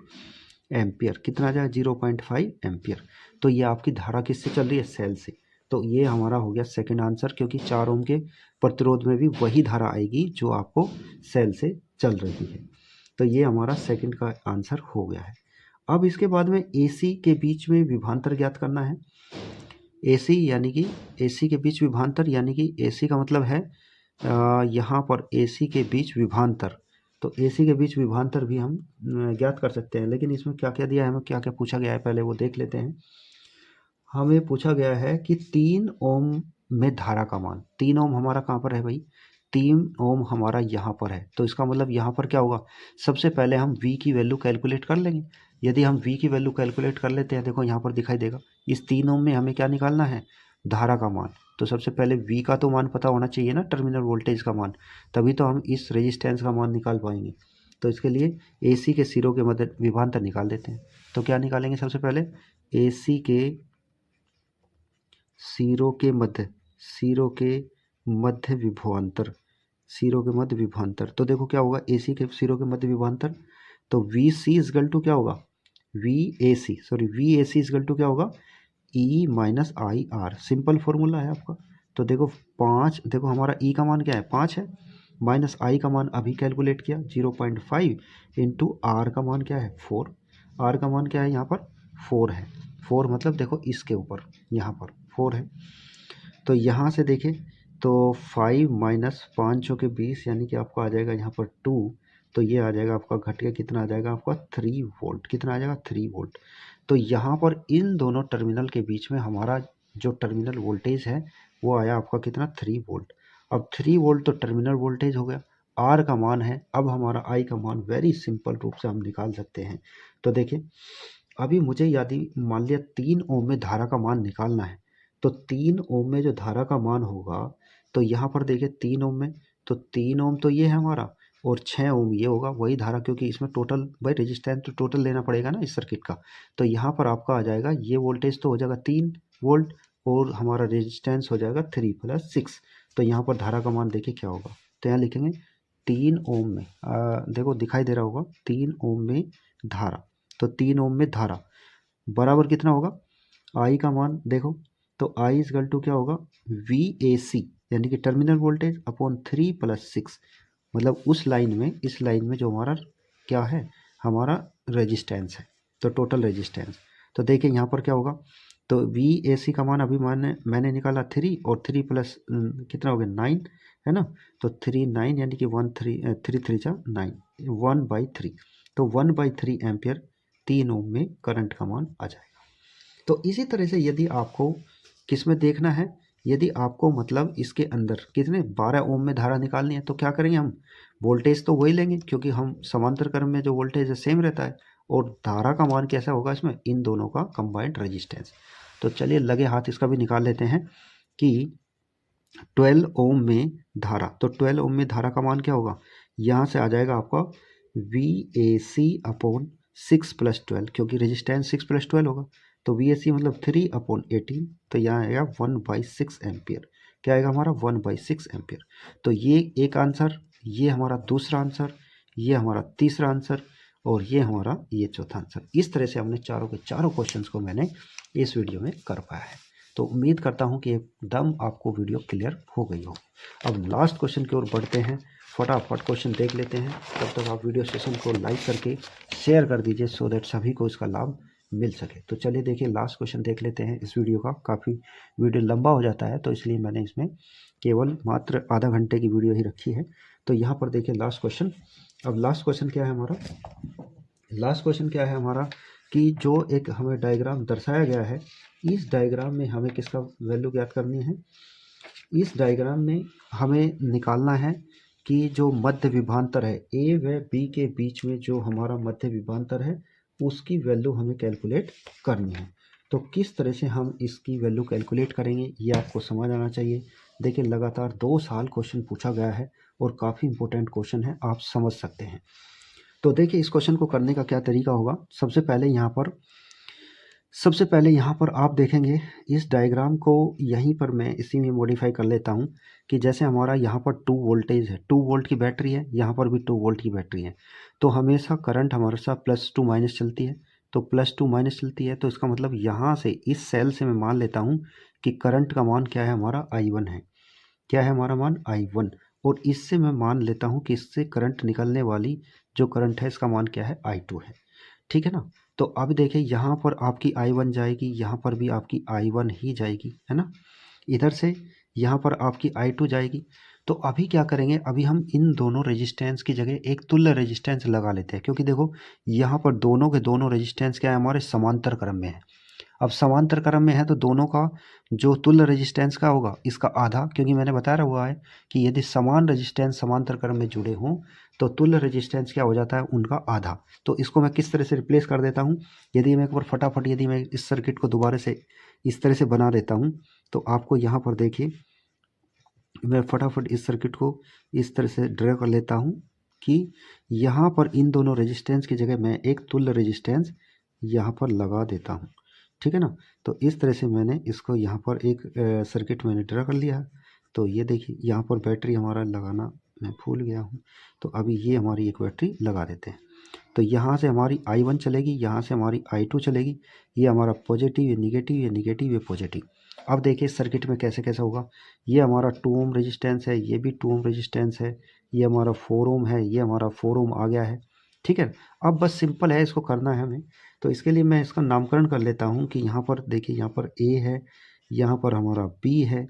एम्पियर। कितना आ जाएगा 0.5 एम्पियर। तो ये आपकी धारा किससे चल रही है, सेल से। तो ये हमारा हो गया सेकंड आंसर, क्योंकि 4 ओम के प्रतिरोध में भी वही धारा आएगी जो आपको सेल से चल रही है। तो ये हमारा सेकंड का आंसर हो गया है। अब इसके बाद में AC के बीच में विभवांतर ज्ञात करना है। AC के बीच विभवांतर, यानी कि AC का मतलब है यहाँ पर AC के बीच विभवांतर। तो AC के बीच विभवांतर भी हम ज्ञात कर सकते हैं, लेकिन इसमें क्या क्या दिया है, हमें क्या क्या पूछा गया है पहले वो देख लेते हैं। हमें पूछा गया है कि 3 ओम में धारा का मान, 3 ओम हमारा कहाँ पर है भाई, 3 ओम हमारा यहाँ पर है। तो इसका मतलब यहाँ पर क्या होगा, सबसे पहले हम V की वैल्यू कैलकुलेट कर लेंगे। यदि हम V की वैल्यू कैलकुलेट कर लेते हैं, देखो यहाँ पर दिखाई देगा, इस 3 ओम में हमें क्या निकालना है, धारा का मान। तो सबसे पहले V का तो मान पता होना चाहिए ना, टर्मिनल वोल्टेज का मान, तभी तो हम इस रेजिस्टेंस का मान निकाल पाएंगे। तो इसके लिए AC के सिरों के मध्य विभवांतर निकाल देते हैं। तो क्या निकालेंगे, सबसे पहले AC के सिरों के मध्य विभवांतर, सिरों के मध्य विभवांतर। तो देखो क्या होगा, AC के सिरों के मध्य विभवांतर, तो VC इजगल टू क्या होगा, VAC इजगल टू क्या होगा, E minus IR। Simple formula है आपका। तो देखो 5, देखो हमारा E का मान क्या है, 5 है, माइनस I का मान अभी कैलकुलेट किया 0.5 इंटू R का मान क्या है 4, R का मान क्या है यहाँ पर 4 है, 4 मतलब देखो इसके ऊपर यहाँ पर 4 है। तो यहाँ से देखें तो 5 माइनस 5 चौके 20 यानी कि आपका आ जाएगा यहाँ पर 2, तो ये आ जाएगा आपका घट के कितना आ जाएगा आपका 3 वोल्ट, कितना आ जाएगा 3 वोल्ट। तो यहाँ पर इन दोनों टर्मिनल के बीच में हमारा जो टर्मिनल वोल्टेज है वो आया आपका कितना 3 वोल्ट। अब 3 वोल्ट तो टर्मिनल वोल्टेज हो गया, आर का मान है, अब हमारा आई का मान वेरी सिंपल रूप से हम निकाल सकते हैं। तो देखिए अभी मुझे यदि मान लिया 3 ओम में धारा का मान निकालना है, तो 3 ओम में जो धारा का मान होगा, तो यहाँ पर देखिए 3 ओम में, तो 3 ओम तो ये है हमारा और 6 ओम ये होगा, वही धारा, क्योंकि इसमें टोटल भाई रेजिस्टेंस तो टोटल लेना पड़ेगा ना इस सर्किट का। तो यहाँ पर आपका आ जाएगा, ये वोल्टेज तो हो जाएगा 3 वोल्ट और हमारा रेजिस्टेंस हो जाएगा 3 + 6। तो यहाँ पर धारा का मान देखिए क्या होगा, तो यहाँ लिखेंगे 3 ओम में, देखो दिखाई दे रहा होगा 3 ओम में धारा, तो 3 ओम में धारा बराबर कितना होगा, आई का मान देखो, तो आई इजगल टू क्या होगा, VAC यानी कि टर्मिनल वोल्टेज अपॉन 3 + 6, मतलब उस लाइन में, इस लाइन में जो हमारा क्या है, हमारा रेजिस्टेंस है, तो टोटल रेजिस्टेंस। तो देखिए यहाँ पर क्या होगा, तो VAC का मान अभी मैंने निकाला 3 और 3 प्लस कितना हो गया 9 है ना, तो 3 9 यानी कि 3 3 जा 9, 1/3, तो 1/3 एम्पियर 3 ओम में करंट का मान आ जाएगा। तो इसी तरह से यदि आपको किस में देखना है, यदि आपको मतलब इसके अंदर कितने 12 ओम में धारा निकालनी है, तो क्या करेंगे हम, वोल्टेज तो वही लेंगे क्योंकि हम समांतर क्रम में जो वोल्टेज है सेम रहता है, और धारा का मान कैसा होगा इसमें, इन दोनों का कंबाइंड रेजिस्टेंस। तो चलिए लगे हाथ इसका भी निकाल लेते हैं कि 12 ओम में धारा, तो 12 ओम में धारा का मान क्या होगा, यहाँ से आ जाएगा आपका VAC अपॉन 6 + 12, क्योंकि रेजिस्टेंस 6 + 12 होगा, तो VAC मतलब 3/18, तो यहाँ आएगा 1/6 एम्पियर। क्या आएगा हमारा 1/6 एम्पियर। तो ये एक आंसर, ये हमारा दूसरा आंसर, ये हमारा तीसरा आंसर और ये हमारा ये चौथा आंसर। इस तरह से हमने चारों के चारों क्वेश्चंस को मैंने इस वीडियो में कर पाया है। तो उम्मीद करता हूँ कि एकदम आपको वीडियो क्लियर हो गई हो। अब लास्ट क्वेश्चन की ओर बढ़ते हैं, फटाफट क्वेश्चन देख लेते हैं। तब तक आप वीडियो सेशन को लाइक करके शेयर कर दीजिए सो दैट सभी को इसका लाभ मिल सके। तो चलिए देखिए लास्ट क्वेश्चन देख लेते हैं इस वीडियो का। काफ़ी वीडियो लंबा हो जाता है तो इसलिए मैंने इसमें केवल मात्र आधा घंटे की वीडियो ही रखी है। तो यहाँ पर देखिए लास्ट क्वेश्चन। अब लास्ट क्वेश्चन क्या है हमारा, लास्ट क्वेश्चन क्या है हमारा कि जो एक हमें डायग्राम दर्शाया गया है, इस डायग्राम में हमें किसका वैल्यू ज्ञात करनी है। इस डायग्राम में हमें निकालना है कि जो मध्य विभवांतर है ए व बी के बीच में जो हमारा मध्य विभवांतर है उसकी वैल्यू हमें कैलकुलेट करनी है। तो किस तरह से हम इसकी वैल्यू कैलकुलेट करेंगे ये आपको समझ आना चाहिए। देखिए लगातार 2 साल क्वेश्चन पूछा गया है और काफ़ी इंपॉर्टेंट क्वेश्चन है, आप समझ सकते हैं। तो देखिए इस क्वेश्चन को करने का क्या तरीका होगा। सबसे पहले यहाँ पर आप देखेंगे इस डायग्राम को, यहीं पर मैं इसी में मॉडिफाई कर लेता हूँ कि जैसे हमारा यहाँ पर 2 वोल्टेज है, 2 वोल्ट की बैटरी है, यहाँ पर भी 2 वोल्ट की बैटरी है, तो हमेशा करंट हमारे साथ +2 माइनस चलती है। तो +2 माइनस चलती है तो इसका मतलब यहाँ से इस सेल से मैं मान लेता हूँ कि करंट का मान क्या है हमारा I1 है। क्या है हमारा मान I1, और इससे मैं मान लेता हूँ कि इससे करंट निकलने वाली जो करंट है इसका मान क्या है I2 है। ठीक है ना। तो अब देखिए यहाँ पर आपकी I1 जाएगी, यहाँ पर भी आपकी I1 ही जाएगी, है ना। इधर से यहाँ पर आपकी I2 जाएगी। तो अभी क्या करेंगे, अभी हम इन दोनों रेजिस्टेंस की जगह एक तुल्य रेजिस्टेंस लगा लेते हैं, क्योंकि देखो यहाँ पर दोनों के दोनों रेजिस्टेंस क्या है हमारे समांतर क्रम में है। अब समांतर क्रम में है तो दोनों का जो तुल्य रेजिस्टेंस का होगा इसका आधा, क्योंकि मैंने बताया हुआ है कि यदि समान रेजिस्टेंस समांतर क्रम में जुड़े हों तो तुल्य रेजिस्टेंस क्या हो जाता है, उनका आधा। तो इसको मैं किस तरह से रिप्लेस कर देता हूँ, यदि मैं एक बार फटाफट यदि मैं इस सर्किट को दोबारा से इस तरह से बना देता हूँ तो आपको यहाँ पर देखिए मैं फटाफट इस सर्किट को इस तरह से ड्रा कर लेता हूँ कि यहाँ पर इन दोनों रेजिस्टेंस की जगह मैं एक तुल्य रेजिस्टेंस यहाँ पर लगा देता हूँ, ठीक है ना। तो इस तरह से मैंने इसको यहाँ पर एक सर्किट मैंने ड्रा कर लिया। तो ये देखिए यहाँ पर बैटरी हमारा लगाना मैं भूल गया हूँ, तो अभी ये हमारी एक बैटरी लगा देते हैं। तो यहाँ से हमारी I1 चलेगी, यहाँ से हमारी I2 चलेगी, ये हमारा पॉजिटिव, ये निगेटिव, ये निगेटिव, ये पॉजिटिव। अब देखिए सर्किट में कैसे कैसे होगा, ये हमारा 2 ओम रेजिस्टेंस है, ये भी 2 ओम रेजिस्टेंस है, ये हमारा 4 ओम है, ये हमारा 4 ओम आ गया है, ठीक है। अब बस सिंपल है, इसको करना है हमें। तो इसके लिए मैं इसका नामकरण कर लेता हूँ कि यहाँ पर देखिए यहाँ पर A है, यहाँ पर हमारा B है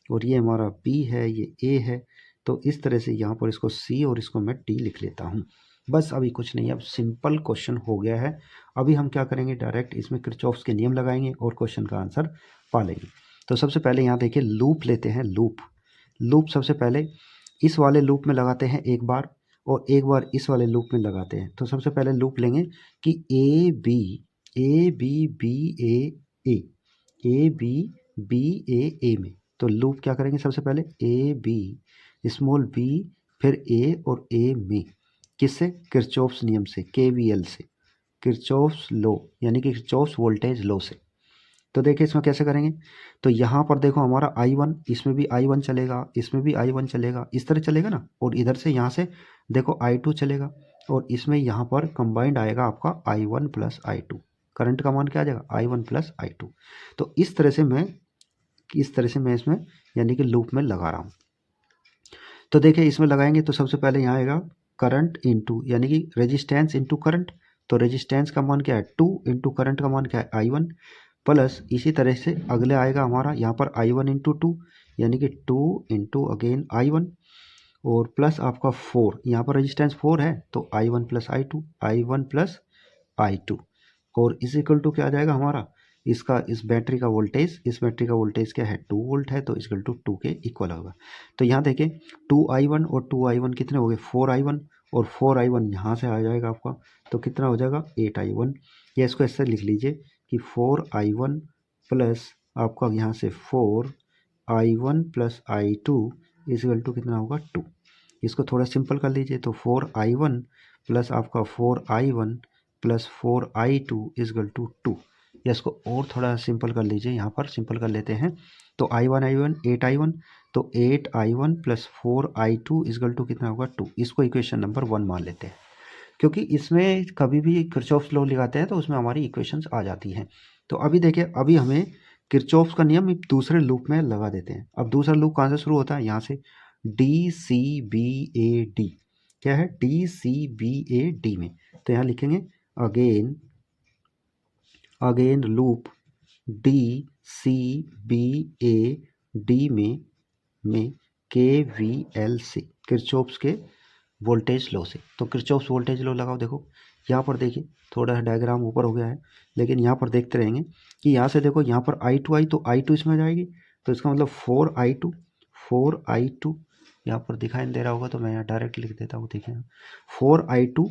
और ये हमारा B है, ये A है। तो इस तरह से यहाँ पर इसको C और इसको मैं D लिख लेता हूँ। बस अभी कुछ नहीं, अब सिंपल क्वेश्चन हो गया है। अभी हम क्या करेंगे, डायरेक्ट इसमें किरचॉफ्स के नियम लगाएंगे और क्वेश्चन का आंसर पा लेंगे। तो सबसे पहले यहाँ देखिए लूप लेते हैं, लूप सबसे पहले इस वाले लूप में लगाते हैं एक बार और एक बार इस वाले लूप में लगाते हैं। तो सबसे पहले लूप लेंगे कि ए बी बी ए में। तो लूप क्या करेंगे, सबसे पहले ए बी स्मॉल बी फिर ए और ए में, किससे, किरचॉफ्स नियम से, केवीएल से, किरचॉफ्स लॉ यानी कि किरचॉफ्स वोल्टेज लॉ से। तो देखिए इसमें कैसे करेंगे, तो यहाँ पर देखो हमारा I1, इसमें भी I1 चलेगा, इसमें भी I1 चलेगा, इस तरह चलेगा ना। और इधर से यहाँ से देखो I2 चलेगा और इसमें यहाँ पर कंबाइंड आएगा आपका I1 प्लस I2। करंट का मान क्या आ जाएगा, I1 प्लस I2। तो इस तरह से मैं इसमें यानी कि लूप में लगा रहा हूँ। तो देखिए इसमें लगाएंगे तो सबसे पहले यहाँ आएगा करंट इंटू यानी कि रेजिस्टेंस इंटू करंट। तो रेजिस्टेंस का मान क्या है 2 इंटू करंट का मान क्या है I1 प्लस इसी तरह से अगले आएगा हमारा यहाँ पर I1 इंटू 2 यानी कि 2 इंटू अगेन I1 और प्लस आपका 4, यहाँ पर रेजिस्टेंस 4 है तो I1 प्लस I2 और इस इक्वल टू क्या आ जाएगा हमारा, इसका इस बैटरी का वोल्टेज क्या है 2 वोल्ट है, तो इक्वल टू 2 के इक्वल होगा। तो यहाँ देखिए 2I1 और 2I1 कितने हो गए 4I1 और 4I1 यहाँ से आ जाएगा आपका, तो कितना हो जाएगा 8I1। या इसको ऐसे लिख लीजिए कि 4I1 प्लस आपका यहाँ से 4I1 plus I2 equal to कितना होगा 2। इसको थोड़ा सिंपल कर लीजिए तो 4I1 प्लस आपका 4I1 plus 4I2 equal to 2। या इसको और थोड़ा सिंपल कर लीजिए, यहाँ पर सिंपल कर लेते हैं तो I1 8I1 तो 8I1 plus 4I2 equal to कितना होगा 2। इसको इक्वेशन नंबर 1 मान लेते हैं, क्योंकि इसमें कभी भी किरचॉफ्स लॉ लगाते हैं तो उसमें हमारी इक्वेशंस आ जाती हैं। तो अभी देखिए अभी हमें किरचॉफ्स का नियम दूसरे लूप में लगा देते हैं। अब दूसरा लूप कहाँ से शुरू होता है, यहाँ से DCBAD, क्या है DCBAD में। तो यहाँ लिखेंगे अगेन लूप DCBAD में KVL से, किरचॉफ्स के वोल्टेज लॉ से। तो किरचॉफ्स वोल्टेज लॉ लगाओ। देखो यहाँ पर देखिए थोड़ा सा डायग्राम ऊपर हो गया है, लेकिन यहाँ पर देखते रहेंगे कि यहाँ से देखो यहाँ पर I2 आई तो I2 इसमें जाएगी, तो इसका मतलब 4I2 यहाँ पर दिखाई नहीं दे रहा होगा तो मैं यहाँ डायरेक्ट लिख देता हूँ। देखिए 4I2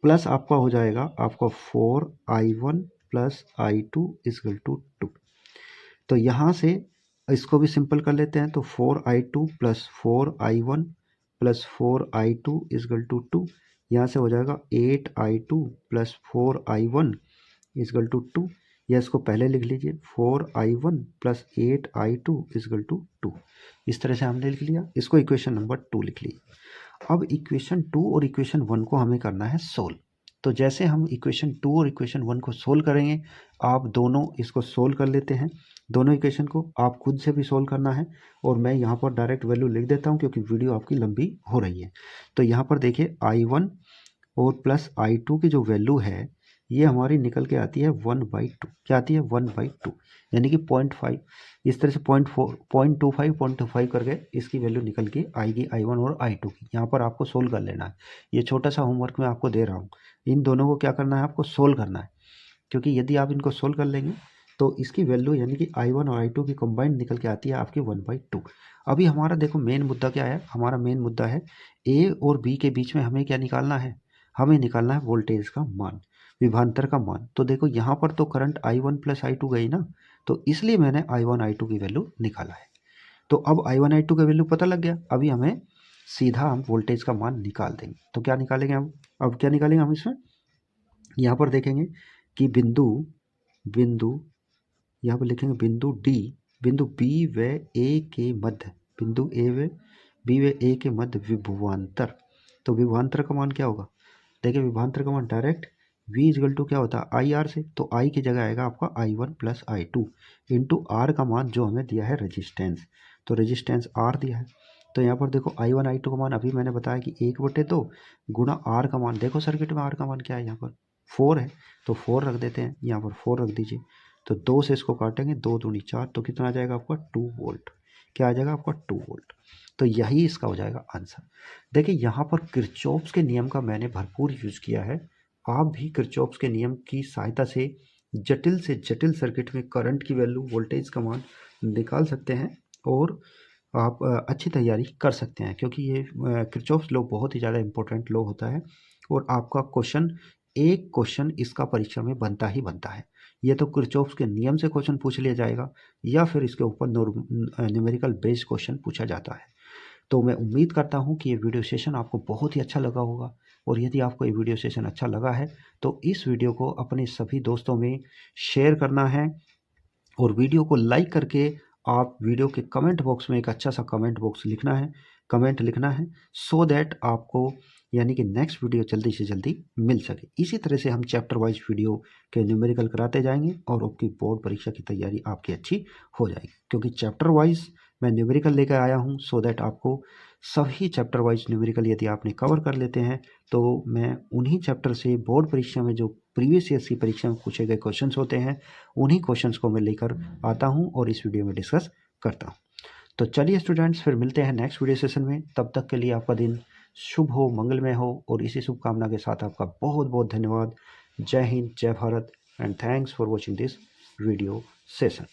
प्लस आपका हो जाएगा आपका 4I1 plus I2 equal to 2। तो यहाँ से इसको भी सिंपल कर लेते हैं तो 4I2 plus 4I1 plus 4I2 equal to 2। यहाँ से हो जाएगा 8I2 plus 4I1 equal to 2। या इसको पहले लिख लीजिए 4I1 plus 8I2 equal to 2। इस तरह से हमने लिख लिया, इसको इक्वेशन नंबर 2 लिख लीजिए। अब इक्वेशन 2 और इक्वेशन 1 को हमें करना है सोल्व। तो जैसे हम इक्वेशन 2 और इक्वेशन 1 को सोल्व करेंगे, आप दोनों इसको सोल्व कर लेते हैं। दोनों इक्वेशन को आप खुद से भी सोल्व करना है और मैं यहाँ पर डायरेक्ट वैल्यू लिख देता हूँ क्योंकि वीडियो आपकी लंबी हो रही है। तो यहाँ पर देखिए I1 और प्लस I2 की जो वैल्यू है ये हमारी निकल के आती है 1/2। क्या आती है 1/2 यानी कि 0.5। इस तरह से 0.25 करके इसकी वैल्यू निकल के आएगी I1 और I2 की। यहाँ पर आपको सोल्व कर लेना है, ये छोटा सा होमवर्क मैं आपको दे रहा हूँ। इन दोनों को क्या करना है, आपको सोल्व करना है, क्योंकि यदि आप इनको सोल्व कर लेंगे तो इसकी वैल्यू यानी कि I1 और I2 की कंबाइंड निकल के आती है आपकी 1/2। अभी हमारा देखो मेन मुद्दा क्या है, हमारा मेन मुद्दा है ए और बी के बीच में हमें क्या निकालना है, हमें निकालना है वोल्टेज का मान, विभवांतर का मान। तो देखो यहाँ पर तो करंट I1 प्लस I2 गई ना, तो इसलिए मैंने I1 I2 की वैल्यू निकाला है। तो अब I1 I2 का वैल्यू पता लग गया, अभी हमें सीधा हम वोल्टेज का मान निकाल देंगे। तो क्या निकालेंगे हम, अब क्या निकालेंगे हम इसमें, यहाँ पर देखेंगे कि बिंदु बिंदु यहाँ पर लिखेंगे बिंदु डी, बिंदु बी व ए के मध्य, बिंदु ए व बी व ए के मध्य विभवांतर। तो विभवांतर का मान क्या होगा, देखिए विभवांतर का मान डायरेक्ट V इजगल टू क्या होता है आई आर से, तो I की जगह आएगा आपका I1 plus I2 into are का मान जो हमें दिया है रेजिस्टेंस, तो रेजिस्टेंस R दिया है। तो यहाँ पर देखो I1 I2 का मान अभी मैंने बताया कि 1/2 गुणा R का मान, देखो सर्किट में R का मान क्या है, यहाँ पर 4 है, तो 4 रख देते हैं, यहाँ पर 4 रख दीजिए। तो 2 से इसको काटेंगे, 2 दूनी 4, तो कितना आ जाएगा आपका 2 वोल्ट, क्या आ जाएगा आपका 2 वोल्ट। तो यही इसका हो जाएगा आंसर। देखिए यहाँ पर किरचॉफ्स के नियम का मैंने भरपूर यूज़ किया है, आप भी किरचॉफ्स के नियम की सहायता से जटिल सर्किट में करंट की वैल्यू, वोल्टेज का मान निकाल सकते हैं और आप अच्छी तैयारी कर सकते हैं, क्योंकि ये किरचॉफ्स लॉ बहुत ही ज़्यादा इंपॉर्टेंट लॉ होता है और आपका एक क्वेश्चन इसका परीक्षा में बनता ही बनता है। ये तो किरचॉफ्स के नियम से क्वेश्चन पूछ लिया जाएगा या फिर इसके ऊपर न्यूमेरिकल बेस्ड क्वेश्चन पूछा जाता है। तो मैं उम्मीद करता हूँ कि ये वीडियो सेशन आपको बहुत ही अच्छा लगा होगा, और यदि आपको ये वीडियो सेशन अच्छा लगा है तो इस वीडियो को अपने सभी दोस्तों में शेयर करना है, और वीडियो को लाइक करके आप वीडियो के कमेंट बॉक्स में एक अच्छा सा कमेंट लिखना है सो दैट आपको यानी कि नेक्स्ट वीडियो जल्दी से जल्दी मिल सके। इसी तरह से हम चैप्टर वाइज वीडियो के न्यूमेरिकल कराते जाएंगे और आपकी बोर्ड परीक्षा की तैयारी आपकी अच्छी हो जाएगी, क्योंकि चैप्टर वाइज मैं न्यूमेरिकल लेकर आया हूं सो दैट आपको सभी चैप्टर वाइज न्यूमेरिकल यदि आपने कवर कर लेते हैं तो मैं उन्हीं चैप्टर से बोर्ड परीक्षा में जो प्रीवियस ईयर की परीक्षा में पूछे गए क्वेश्चंस होते हैं उन्हीं क्वेश्चंस को मैं लेकर आता हूं और इस वीडियो में डिस्कस करता हूं। तो चलिए स्टूडेंट्स, फिर मिलते हैं नेक्स्ट वीडियो सेशन में। तब तक के लिए आपका दिन शुभ हो, मंगलमय हो, और इसी शुभकामना के साथ आपका बहुत बहुत धन्यवाद। जय हिंद, जय Bharat, and thanks for watching this video session.